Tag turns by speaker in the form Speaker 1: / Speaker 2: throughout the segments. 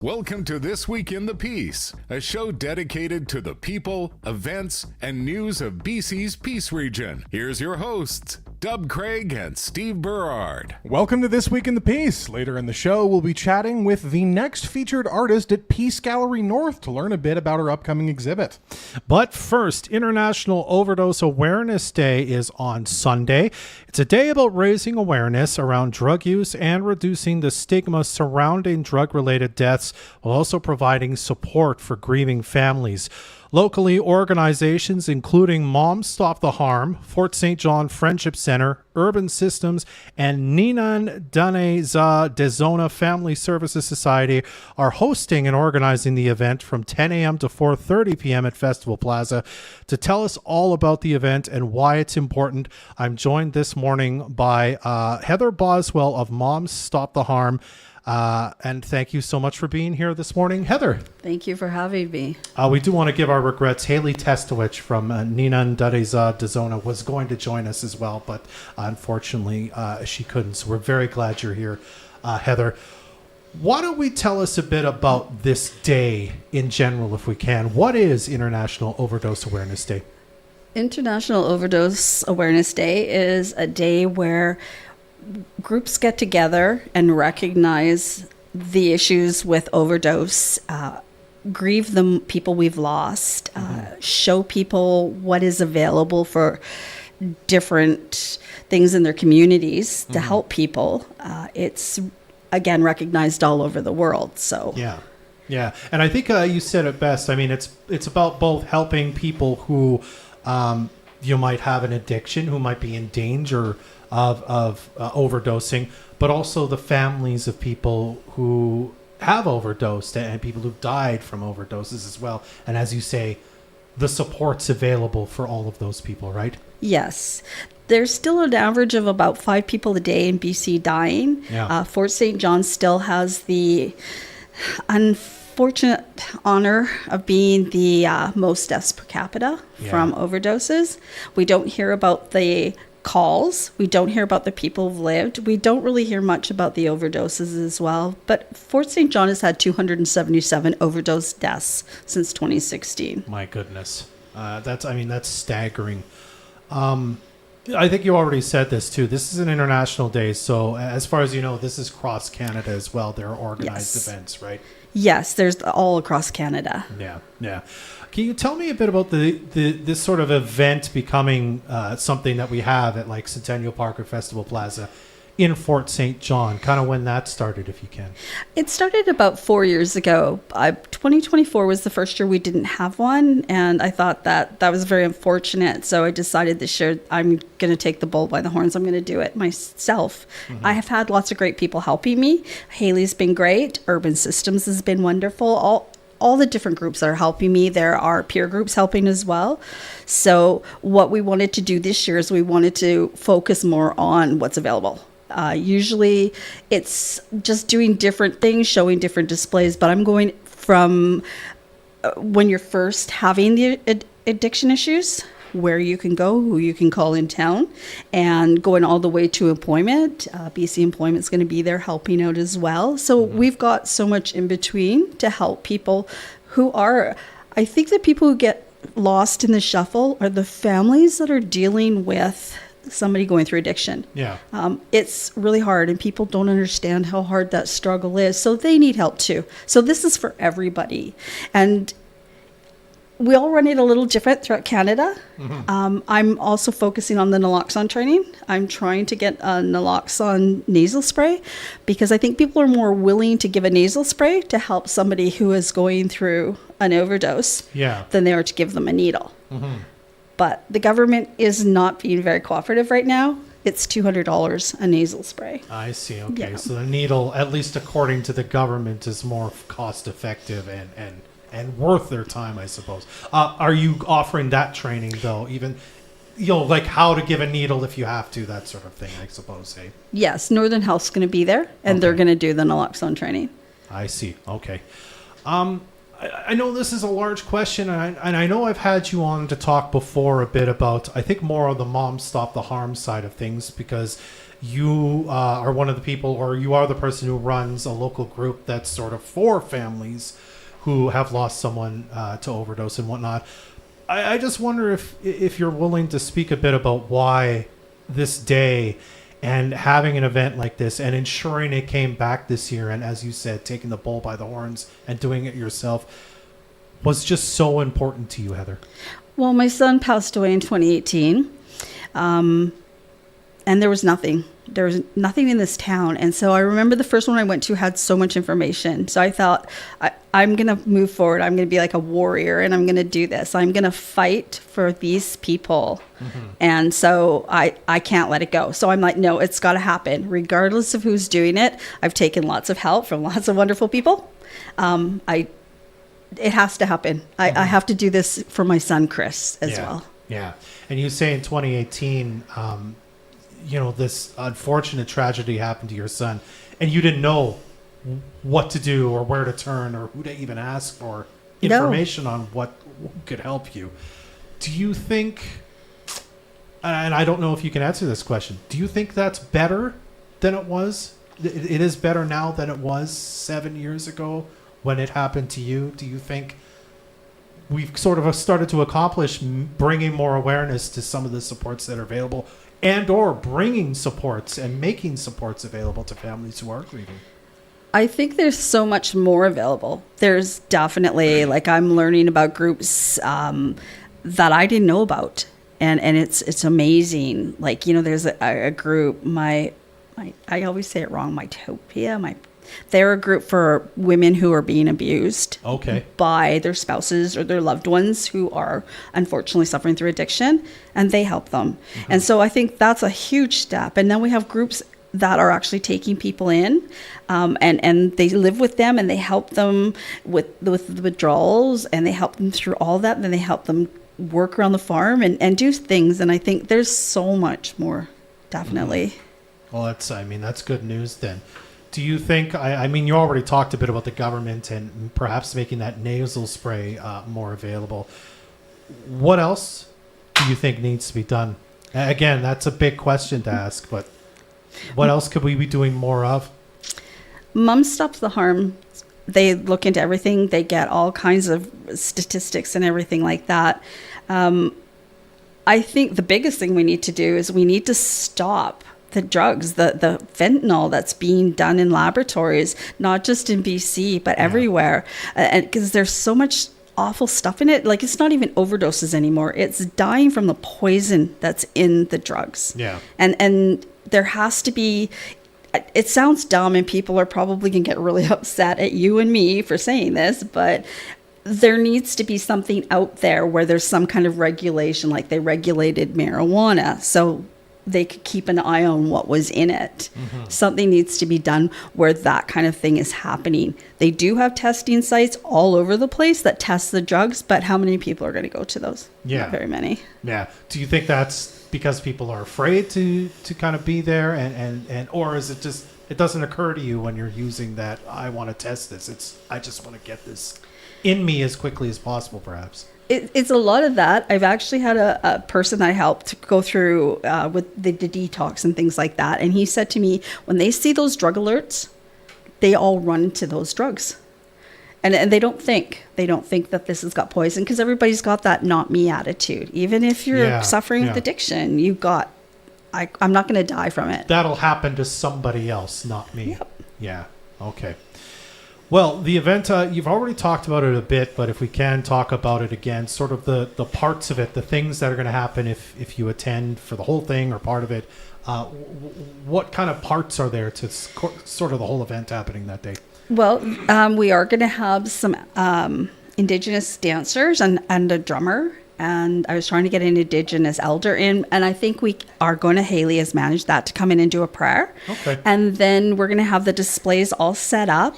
Speaker 1: Welcome to This Week in the Peace, a show dedicated to the people, events, and news of BC's Peace region. Here's your hosts, Dub Craig and Steve Berard.
Speaker 2: Welcome to This Week in the Peace. Later in the show, we'll be chatting with the next featured artist at Peace Gallery North to learn a bit about her upcoming exhibit.
Speaker 3: But first, International Overdose Awareness Day is on Sunday. It's a day about raising awareness around drug use and reducing the stigma surrounding drug-related deaths, while also providing support for grieving families. Locally, organizations including Moms Stop the Harm, Fort St. John Friendship Center, Urban Systems, and Ninan Daneza de Zona Family Services Society are hosting and organizing the event from 10 a.m. to 4:30 p.m. at Festival Plaza. To tell us all about the event and why it's important, I'm joined this morning by Heather Boswell of Moms Stop the Harm. And thank you so much for being here this morning, Heather.
Speaker 4: Thank you for having me.
Speaker 3: We do want to give our regrets. Haley Testowich from Ninan Daneza de Zona was going to join us as well, but unfortunately she couldn't. So we're very glad you're here, Heather. Why don't we tell us a bit about this day in general, if we can? What is International Overdose Awareness Day?
Speaker 4: International Overdose Awareness Day is a day where groups get together and recognize the issues with overdose, grieve the people we've lost, show people what is available for different things in their communities to help people. It's, again, recognized all over the world. So
Speaker 3: Yeah. And I think you said it best. I mean, it's about both helping people who you might have an addiction, who might be in danger of overdosing, but also the families of people who have overdosed and people who've died from overdoses as well. And as you say, the support's available for all of those people, right?
Speaker 4: Yes. There's still an average of about 5 people a day in BC dying.
Speaker 3: Yeah.
Speaker 4: Fort St. John still has the unfortunate honor of being the most deaths per capita from overdoses. We don't hear about the calls. We don't hear about the people who've lived. We don't really hear much about the overdoses as well. But Fort St. John has had 277 overdose deaths since 2016.
Speaker 3: My goodness. That's staggering. I think you already said this too. This is an international day. So as far as you know, this is cross Canada as well. There are organized events, right?
Speaker 4: Yes, there's all across Canada.
Speaker 3: Yeah. Can you tell me a bit about this sort of event becoming something that we have at like Centennial Park or Festival Plaza in Fort St. John, kind of when that started, if you can?
Speaker 4: It started about 4 years ago. 2024 was the first year we didn't have one, and I thought that was very unfortunate. So I decided this year I'm going to take the bull by the horns. I'm going to do it myself. I have had lots of great people helping me. Haley's been great. Urban Systems has been wonderful. All the different groups that are helping me. There are peer groups helping as well. So what we wanted to do this year is we wanted to focus more on what's available. Usually it's just doing different things, showing different displays, but I'm going from when you're first having the addiction issues, where you can go, who you can call in town, and going all the way to employment. BC Employment's going to be there helping out as well. So we've got so much in between to help people who are, I think the people who get lost in the shuffle are the families that are dealing with somebody going through addiction.
Speaker 3: Yeah.
Speaker 4: It's really hard, and people don't understand how hard that struggle is. So they need help too. So this is for everybody. And we all run it a little different throughout Canada. I'm also focusing on the naloxone training. I'm trying to get a naloxone nasal spray because I think people are more willing to give a nasal spray to help somebody who is going through an overdose than they are to give them a needle. But the government is not being very cooperative right now. It's $200 a nasal spray.
Speaker 3: I see. Okay.
Speaker 4: Yeah.
Speaker 3: So the needle, at least according to the government, is more cost effective and worth their time, I suppose. Are you offering that training though? Even, like how to give a needle if you have to, that sort of thing, I suppose, hey?
Speaker 4: Yes, Northern Health's going to be there, and they're going to do the naloxone training.
Speaker 3: I see. Okay. I know this is a large question, and I know I've had you on to talk before a bit about, I think, more of the Mom Stop the Harm side of things, because you are one of the people, or you are the person who runs a local group that's sort of for families who have lost someone to overdose and whatnot. I just wonder if you're willing to speak a bit about why this day and having an event like this and ensuring it came back this year, and as you said, taking the bull by the horns and doing it yourself, was just so important to you, Heather.
Speaker 4: Well, my son passed away in 2018, and there was nothing. There was nothing in this town. And so I remember the first one I went to had so much information. So I thought, I'm going to move forward. I'm going to be like a warrior, and I'm going to do this. I'm going to fight for these people. Mm-hmm. And so I can't let it go. So I'm like, no, it's got to happen. Regardless of who's doing it, I've taken lots of help from lots of wonderful people. It has to happen. I have to do this for my son, Chris, as well.
Speaker 3: Yeah. And you say in 2018, this unfortunate tragedy happened to your son, and you didn't know what to do or where to turn or who to even ask for information on what could help you. Do you think, and I don't know if you can answer this question, do you think that's better than it was? It is better now than it was 7 years ago when it happened to you? Do you think we've sort of started to accomplish bringing more awareness to some of the supports that are available, and or bringing supports and making supports available to families who are grieving?
Speaker 4: I think there's so much more available. There's definitely, like, I'm learning about groups that I didn't know about. And it's amazing. Like, there's a group, I always say it wrong, Mytopia, they're a group for women who are being abused by their spouses or their loved ones who are unfortunately suffering through addiction, and they help them. Mm-hmm. And so I think that's a huge step. And then we have groups that are actually taking people in, and they live with them, and they help them with the withdrawals, and they help them through all that, and then they help them work around the farm and do things. And I think there's so much more, definitely.
Speaker 3: Mm-hmm. Well, that's good news then. Do you think, you already talked a bit about the government and perhaps making that nasal spray more available. What else do you think needs to be done? Again, that's a big question to ask, but what else could we be doing more of?
Speaker 4: Mom Stops the Harm. They look into everything. They get all kinds of statistics and everything like that. I think the biggest thing we need to do is we need to stop the drugs, the fentanyl that's being done in laboratories, not just in BC, but everywhere. And because there's so much awful stuff in it. Like, it's not even overdoses anymore. It's dying from the poison that's in the drugs. Yeah. And there has to be, it sounds dumb, and people are probably going to get really upset at you and me for saying this, but there needs to be something out there where there's some kind of regulation, like they regulated marijuana, so they could keep an eye on what was in it. Mm-hmm. Something needs to be done where that kind of thing is happening. They do have testing sites all over the place that test the drugs, but how many people are going to go to those?
Speaker 3: Yeah.
Speaker 4: Not very many.
Speaker 3: Yeah. Do you think that's because people are afraid to kind of be there, and or is it just, it doesn't occur to you when you're using that, I want to test this, I just want to get this in me as quickly as possible, perhaps?
Speaker 4: It's a lot of that. I've actually had a person I helped go through with the detox and things like that. And he said to me, when they see those drug alerts, they all run to those drugs. And they don't think that this has got poison, because everybody's got that not me attitude. Even if you're suffering with addiction, you've got, I'm not going to die from it.
Speaker 3: That'll happen to somebody else, not me.
Speaker 4: Yep.
Speaker 3: Yeah. Okay. Well, the event, you've already talked about it a bit, but if we can talk about it again, sort of the parts of it, the things that are going to happen if you attend for the whole thing or part of it, what kind of parts are there to sort of the whole event happening that day?
Speaker 4: Well, we are going to have some Indigenous dancers and a drummer. And I was trying to get an Indigenous elder in. And I think we are going to, Haley has managed that, to come in and do a prayer. Okay. And then we're going to have the displays all set up.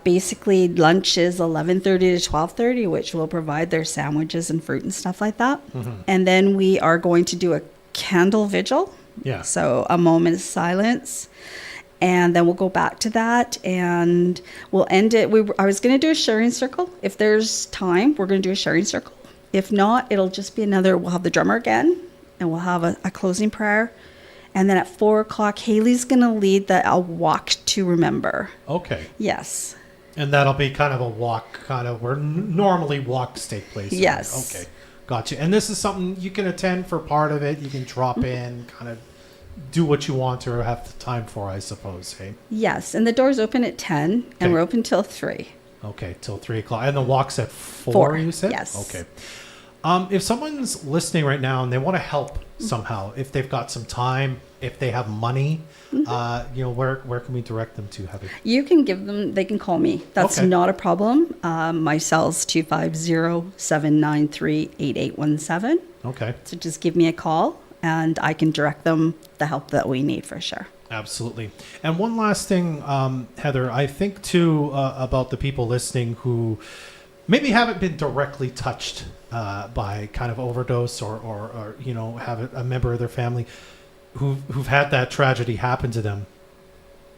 Speaker 4: Basically, lunch is 11:30 to 12:30, which will provide their sandwiches and fruit and stuff like that. Mm-hmm. And then we are going to do a candle vigil. Yeah. So a moment of silence. And then we'll go back to that, and we'll end it. I was going to do a sharing circle. If there's time, we're going to do a sharing circle. If not, it'll just be we'll have the drummer again, and we'll have a closing prayer. And then at 4 o'clock, Haley's going to lead the Walk to Remember.
Speaker 3: Okay.
Speaker 4: Yes.
Speaker 3: And that'll be kind of a walk, kind of where normally walks take place.
Speaker 4: Yes.
Speaker 3: Okay. Gotcha. And this is something you can attend for part of it. You can drop in, kind of do what you want or have the time for, I suppose. Hey.
Speaker 4: Yes. And the doors open at 10
Speaker 3: Okay.
Speaker 4: and we're open till 3.
Speaker 3: Okay, till 3 o'clock. And the walk's at 4, you said?
Speaker 4: Yes.
Speaker 3: Okay. If someone's listening right now and they want to help somehow, if they've got some time, if they have money, where can we direct them to, Heather?
Speaker 4: You can give them, they can call me. That's
Speaker 3: Okay.
Speaker 4: not a problem. My cell's 250-793-8817.
Speaker 3: Okay.
Speaker 4: So just give me a call and I can direct them the help that we need for sure.
Speaker 3: Absolutely. And one last thing, Heather, I think too about the people listening who maybe haven't been directly touched by kind of overdose or have a member of their family who've had that tragedy happen to them.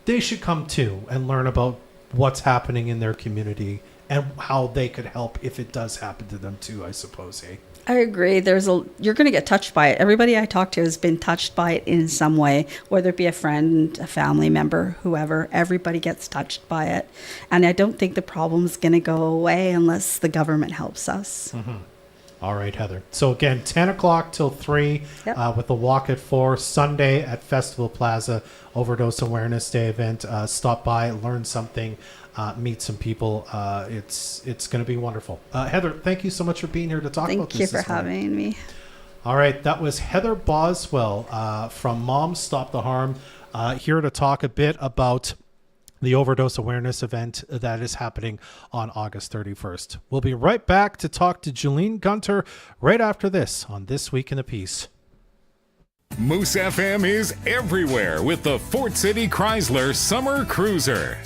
Speaker 3: They should come too and learn about what's happening in their community and how they could help if it does happen to them too, I suppose, hey?
Speaker 4: I agree. You're going to get touched by it. Everybody I talk to has been touched by it in some way, whether it be a friend, a family member, whoever. Everybody gets touched by it. And I don't think the problem's going to go away unless the government helps us.
Speaker 3: Mm-hmm. All right, Heather. So again, 10 o'clock till 3
Speaker 4: Yep.
Speaker 3: with the walk at 4, Sunday at Festival Plaza, Overdose Awareness Day event. Stop by, learn something, meet some people. It's going to be wonderful. Heather, thank you so much for being here to talk about this.
Speaker 4: Thank you for
Speaker 3: morning.
Speaker 4: having me.
Speaker 3: All right, that was Heather Boswell from Moms Stop the Harm, here to talk a bit about the Overdose Awareness event that is happening on August 31st. We'll be right back to talk to Julene Gunther right after this on This Week in the Piece.
Speaker 1: Moose FM is everywhere with the Fort City Chrysler Summer Cruiser.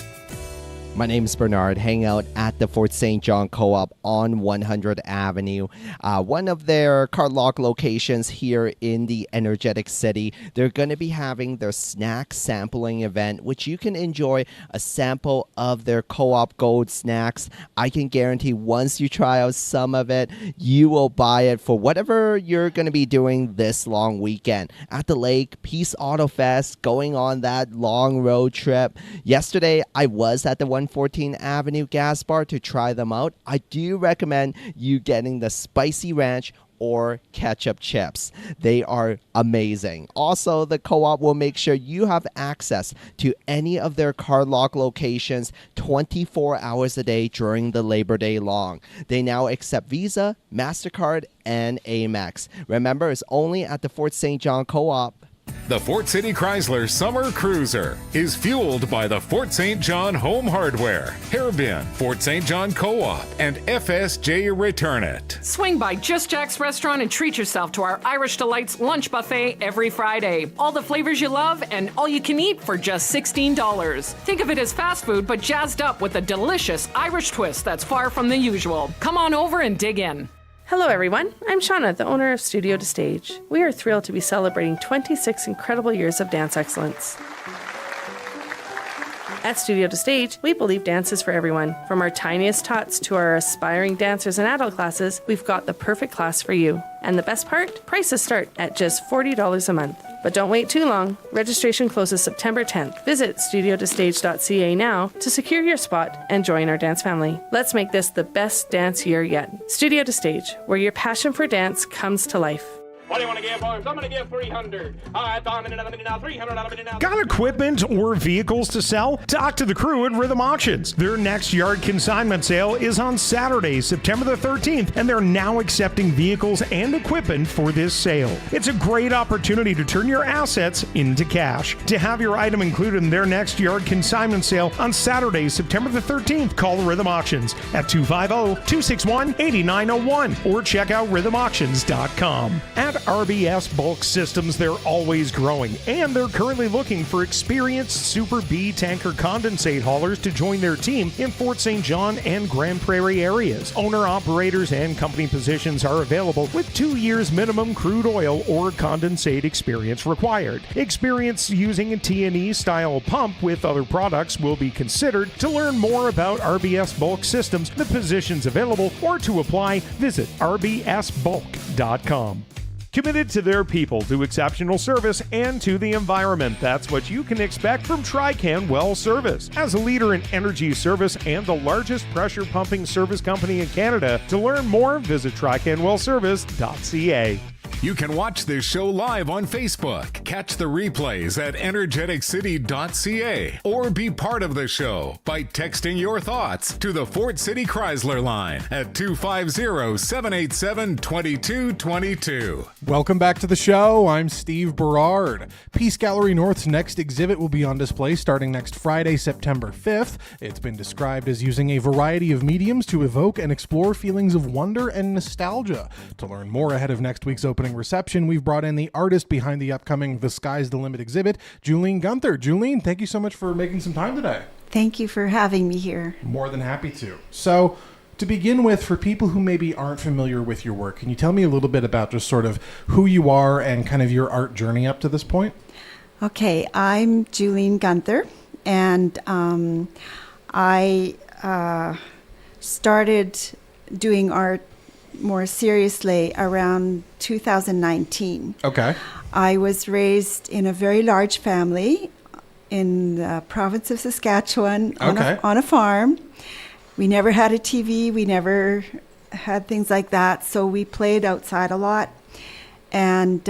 Speaker 5: My name is Berard, hang out at the Fort St. John Co-op on 100 Avenue. One of their card lock locations here in the Energetic City. They're going to be having their snack sampling event, which you can enjoy a sample of their Co-op Gold snacks. I can guarantee once you try out some of it, you will buy it for whatever you're going to be doing this long weekend. At the lake, Peace Auto Fest, going on that long road trip. Yesterday, I was at the 114 Avenue gas bar to try them out. I do recommend you getting the spicy ranch or ketchup chips. They are amazing. Also, the co-op will make sure you have access to any of their card lock locations 24 hours a day during the Labor Day long. They now accept Visa, MasterCard, and Amex. Remember, it's only at the Fort St. John Co-op.
Speaker 1: The Fort City Chrysler Summer Cruiser is fueled by the Fort St. John Home Hardware, Hairbin, Fort St. John Co-op, and FSJ Return It.
Speaker 6: Swing by Just Jack's Restaurant and treat yourself to our Irish Delights lunch buffet every Friday. All the flavors you love and all you can eat for just $16. Think of it as fast food, but jazzed up with a delicious Irish twist that's far from the usual. Come on over and dig in.
Speaker 7: Hello everyone, I'm Shauna, the owner of Studio to Stage. We are thrilled to be celebrating 26 incredible years of dance excellence. At Studio to Stage, we believe dance is for everyone. From our tiniest tots to our aspiring dancers and adult classes, we've got the perfect class for you. And the best part? Prices start at just $40 a month. But don't wait too long. Registration closes September 10th. Visit studiotostage.ca now to secure your spot and join our dance family. Let's make this the best dance year yet. Studio to Stage, where your passion for dance comes to life.
Speaker 8: What do you want to give, boys? I'm going to give 300. I thought I'm in now 300. I'm in now.
Speaker 9: Got equipment or vehicles to sell? Talk to the crew at Rhythm Auctions. Their next yard consignment sale is on Saturday, September the 13th, and they're now accepting vehicles and equipment for this sale. It's a great opportunity to turn your assets into cash. To have your item included in their next yard consignment sale on Saturday, September the 13th, call Rhythm Auctions at 250-261-8901 or check out rhythmauctions.com. At RBS Bulk Systems, they're always growing, and they're currently looking for experienced Super B tanker condensate haulers to join their team in Fort St. John and Grand Prairie areas. Owner-operators and company positions are available with 2 years minimum crude oil or condensate experience required. Experience using a T&E style pump with other products will be considered. To learn more about RBS Bulk Systems, the positions available, or to apply, visit rbsbulk.com. Committed to their people, to exceptional service, and to the environment. That's what you can expect from Trican Well Service. As a leader in energy service and the largest pressure pumping service company in Canada, to learn more, visit tricanwellservice.ca.
Speaker 1: You can watch this show live on Facebook, catch the replays at Energeticcity.ca, or be part of the show by texting your thoughts to the Fort City Chrysler line at 250-787-2222.
Speaker 2: Welcome back to the show. I'm Steve Berard. Peace Gallery North's next exhibit will be on display starting next Friday, September 5th. It's been described as using a variety of mediums to evoke and explore feelings of wonder and nostalgia. To learn more ahead of next week's opening reception, we've brought in the artist behind the upcoming The Sky's the Limit exhibit, Julene Gunther. Julene, thank you so much for making some time today.
Speaker 10: Thank you for having me here.
Speaker 2: More than happy to. So, to begin with, for people who maybe aren't familiar with your work, can you tell me a little bit about just sort of who you are and kind of your art journey up to this point?
Speaker 10: Okay, I'm Julene Gunther, and I started doing art more seriously around 2019.
Speaker 2: Okay.
Speaker 10: I was raised in a very large family in the province of Saskatchewan on a farm. We never had a TV. We never had things like that. So we played outside a lot. And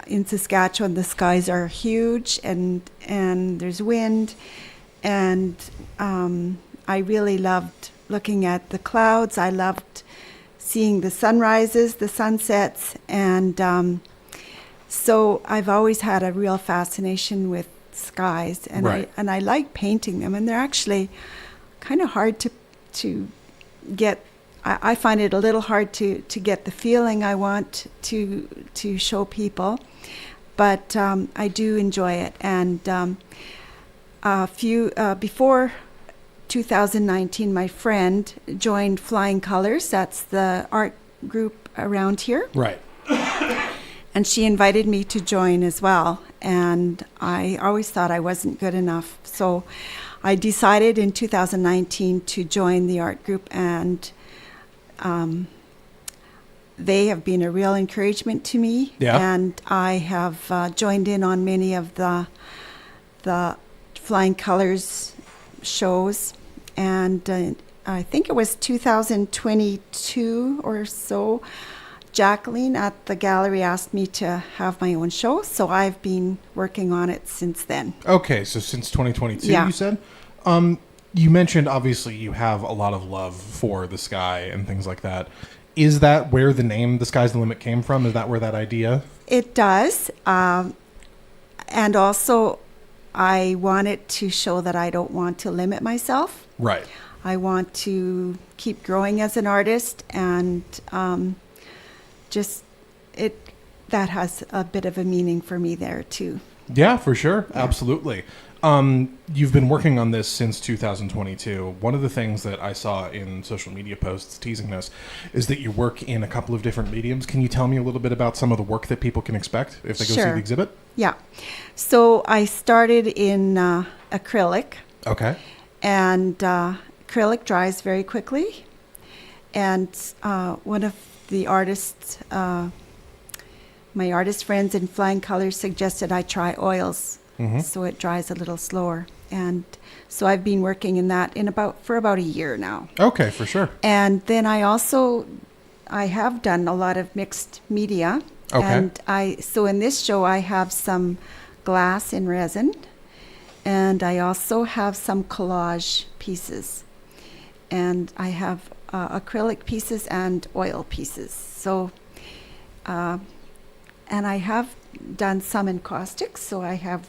Speaker 10: in Saskatchewan, the skies are huge and there's wind. And I really loved looking at the clouds. I loved seeing the sunrises, the sunsets, and so I've always had a real fascination with skies, and
Speaker 2: right.
Speaker 10: I like painting them, and they're actually kind of hard to get. I find it a little hard to get the feeling I want to show people, but I do enjoy it. And before 2019, my friend joined Flying Colors. That's the art group around here.
Speaker 2: Right.
Speaker 10: And she invited me to join as well. And I always thought I wasn't good enough. So I decided in 2019 to join the art group, and they have been a real encouragement to me.
Speaker 2: Yeah.
Speaker 10: And I have joined in on many of the Flying Colors shows, and I think it was 2022 or so, Jacqueline at the gallery asked me to have my own show, so I've been working on it since then.
Speaker 2: Okay, so since 2022,
Speaker 10: yeah.
Speaker 2: You said? You mentioned, obviously, you have a lot of love for the sky and things like that. Is that where the name The Sky's the Limit came from? Is that where that idea?
Speaker 10: It does, and also I wanted to show that I don't want to limit myself.
Speaker 2: Right.
Speaker 10: I want to keep growing as an artist, and that has a bit of a meaning for me there too.
Speaker 2: Yeah, for sure. Yeah. Absolutely. You've been working on this since 2022. One of the things that I saw in social media posts teasing this is that you work in a couple of different mediums. Can you tell me a little bit about some of the work that people can expect if they go see the exhibit?
Speaker 10: Yeah. So I started in acrylic.
Speaker 2: Okay.
Speaker 10: And acrylic dries very quickly. And one of the artists, my artist friends in Flying Colors, suggested I try oils. Mm-hmm. So it dries a little slower. And so I've been working in that for about a year now.
Speaker 2: Okay, for sure.
Speaker 10: And then I have done a lot of mixed media.
Speaker 2: Okay.
Speaker 10: And so in this show I have some glass in resin, and I also have some collage pieces. And I have acrylic pieces and oil pieces. So, and I have done some encaustic. So I have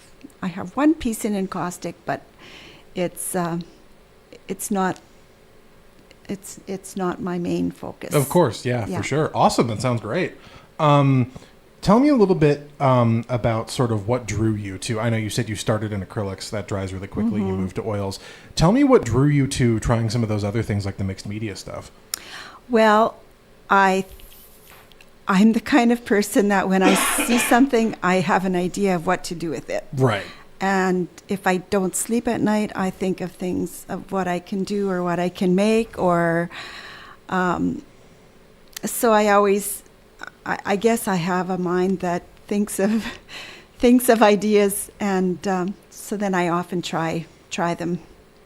Speaker 10: one piece in encaustic, but it's not my main focus.
Speaker 2: Of course, yeah, for sure. Awesome, that sounds great. Tell me a little bit about sort of what drew you to, I know you said you started in acrylics, that dries really quickly, you moved to oils. Tell me what drew you to trying some of those other things like the mixed media stuff.
Speaker 10: Well, I'm the kind of person that when I see something, I have an idea of what to do with it.
Speaker 2: Right.
Speaker 10: And if I don't sleep at night, I think of things of what I can do or what I can make, or so I I guess I have a mind that thinks of ideas, and so then I often try them.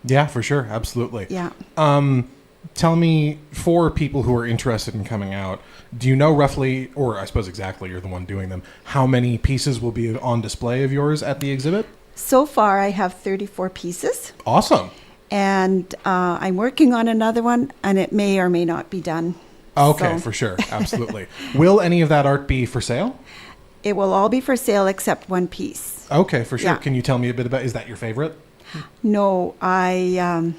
Speaker 2: Yeah, for sure. Absolutely.
Speaker 10: Yeah.
Speaker 2: Tell me, for people who are interested in coming out, do you know roughly, or I suppose exactly, you're the one doing them, how many pieces will be on display of yours at the exhibit?
Speaker 10: So far, I have 34 pieces.
Speaker 2: Awesome.
Speaker 10: And I'm working on another one, and it may or may not be done.
Speaker 2: Okay, for sure. Absolutely. Will any of that art be for sale?
Speaker 10: It will all be for sale except one piece.
Speaker 2: Okay, for sure.
Speaker 10: Yeah.
Speaker 2: Can you tell me a bit about, is that your favorite?
Speaker 10: No, I'm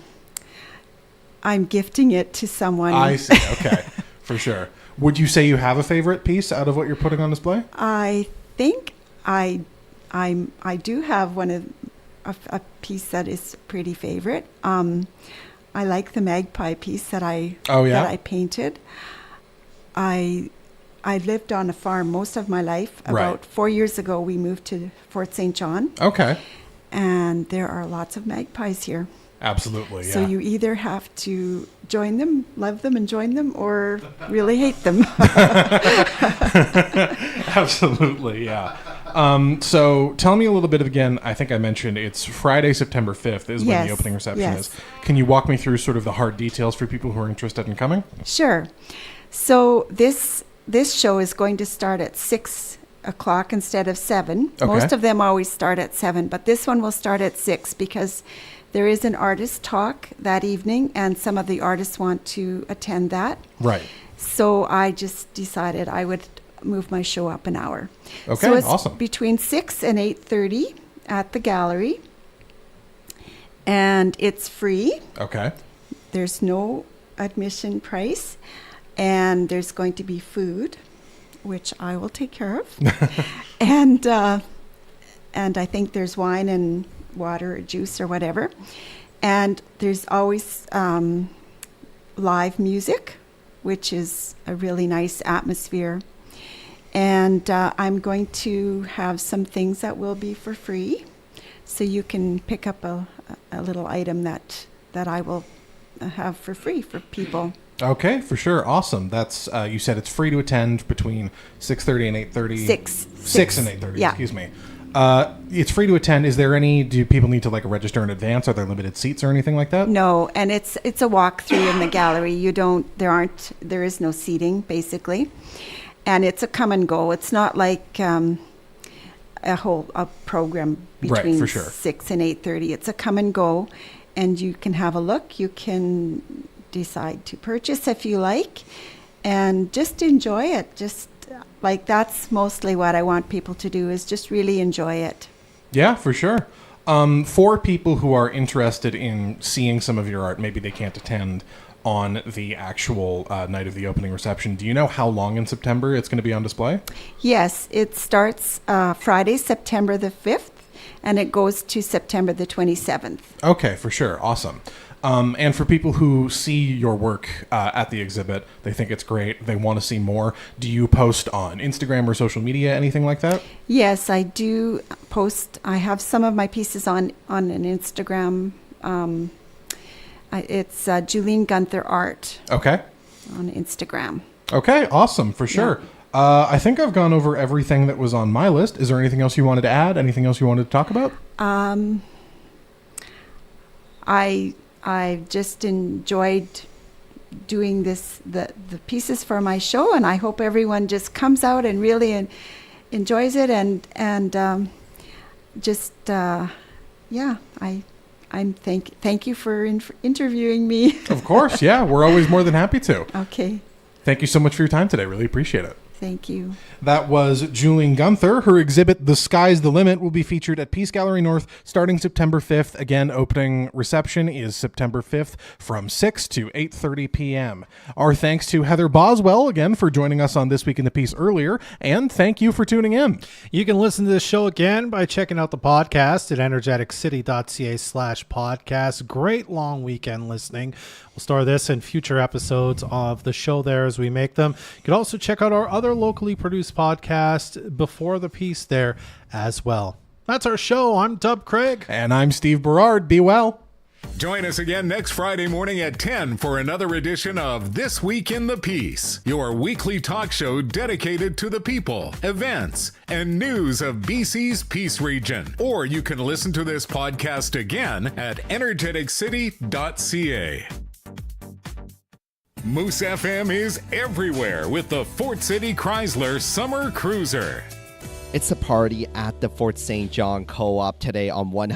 Speaker 10: gifting it to someone.
Speaker 2: I see. Okay, for sure. Would you say you have a favorite piece out of what you're putting on display?
Speaker 10: I think I do have a piece that is pretty favorite. I like the magpie piece that I painted. I lived on a farm most of my life. About 4 years ago, we moved to Fort St. John.
Speaker 2: Okay.
Speaker 10: And there are lots of magpies here.
Speaker 2: Absolutely, yeah.
Speaker 10: So you either have to join them, love them and join them, or really hate them.
Speaker 2: Absolutely, yeah. So tell me a little bit of, again, I think I mentioned it's Friday, September 5th is when the opening reception is. Can you walk me through sort of the hard details for people who are interested in coming?
Speaker 10: Sure. So this show is going to start at 6 o'clock instead of 7. Okay. Most of them always start at 7, but this one will start at 6 because there is an artist talk that evening, and some of the artists want to attend that.
Speaker 2: Right.
Speaker 10: So I just decided I would move my show up an hour.
Speaker 2: Okay,
Speaker 10: so it's
Speaker 2: awesome.
Speaker 10: Between 6 and 8:30 at the gallery, and it's free.
Speaker 2: Okay.
Speaker 10: There's no admission price, and there's going to be food, which I will take care of, and I think there's wine and water or juice or whatever, and there's always live music, which is a really nice atmosphere, and I'm going to have some things that will be for free, so you can pick up a little item that I will have for free for people.
Speaker 2: Okay, for sure. Awesome. That's you said it's free to attend between 6:30 and 8:30. 6 and 8:30.
Speaker 10: Yeah.
Speaker 2: Excuse me. It's free to attend. Is there do people need to register in advance? Are there limited seats or anything like that?
Speaker 10: No, and it's a walkthrough in the gallery. There is no seating basically, and it's a come and go. It's not like a program between
Speaker 2: for sure.
Speaker 10: 6 and 8:30. It's a come and go, and you can have a look. You can decide to purchase if you like, and just enjoy it. Just that's mostly what I want people to do, is just really enjoy it.
Speaker 2: Yeah, for sure. For people who are interested in seeing some of your art, maybe they can't attend on the actual night of the opening reception. Do you know how long in September it's going to be on display?
Speaker 10: Yes, it starts Friday, September the 5th, and it goes to September the 27th.
Speaker 2: Okay, for sure. Awesome. And for people who see your work at the exhibit, they think it's great, they want to see more, do you post on Instagram or social media, anything like that?
Speaker 10: Yes, I do post. I have some of my pieces on an Instagram. It's Julene Gunther Art.
Speaker 2: Okay.
Speaker 10: On Instagram.
Speaker 2: Okay, awesome, for sure. Yeah. I think I've gone over everything that was on my list. Is there anything else you wanted to add? Anything else you wanted to talk about?
Speaker 10: I just enjoyed doing the pieces for my show, and I hope everyone just comes out and really enjoys it, and thank you for interviewing me.
Speaker 2: Of course, yeah, we're always more than happy to.
Speaker 10: Okay.
Speaker 2: Thank you so much for your time today. Really appreciate it.
Speaker 10: Thank you.
Speaker 2: That was Julene Gunther. Her exhibit, The Sky's the Limit, will be featured at Peace Gallery North starting September 5th. Again, opening reception is September 5th from 6 to 8:30 p.m. Our thanks to Heather Boswell, again, for joining us on This Week in the Piece earlier, and thank you for tuning in.
Speaker 3: You can listen to this show again by checking out the podcast at Energeticcity.ca/podcast. Great long weekend listening. We'll store this in future episodes of the show there as we make them. You can also check out our other locally produced podcast before the piece there as well. That's our show. I'm Dub Craig.
Speaker 2: And I'm Steve Berard. Be well.
Speaker 1: Join us again next Friday morning at 10 for another edition of This Week in the Peace, your weekly talk show dedicated to the people, events, and news of BC's Peace region. Or you can listen to this podcast again at Energeticcity.ca. Moose FM is everywhere with the Fort City Chrysler Summer Cruiser.
Speaker 5: It's a party at the Fort St. John Co-op today on 100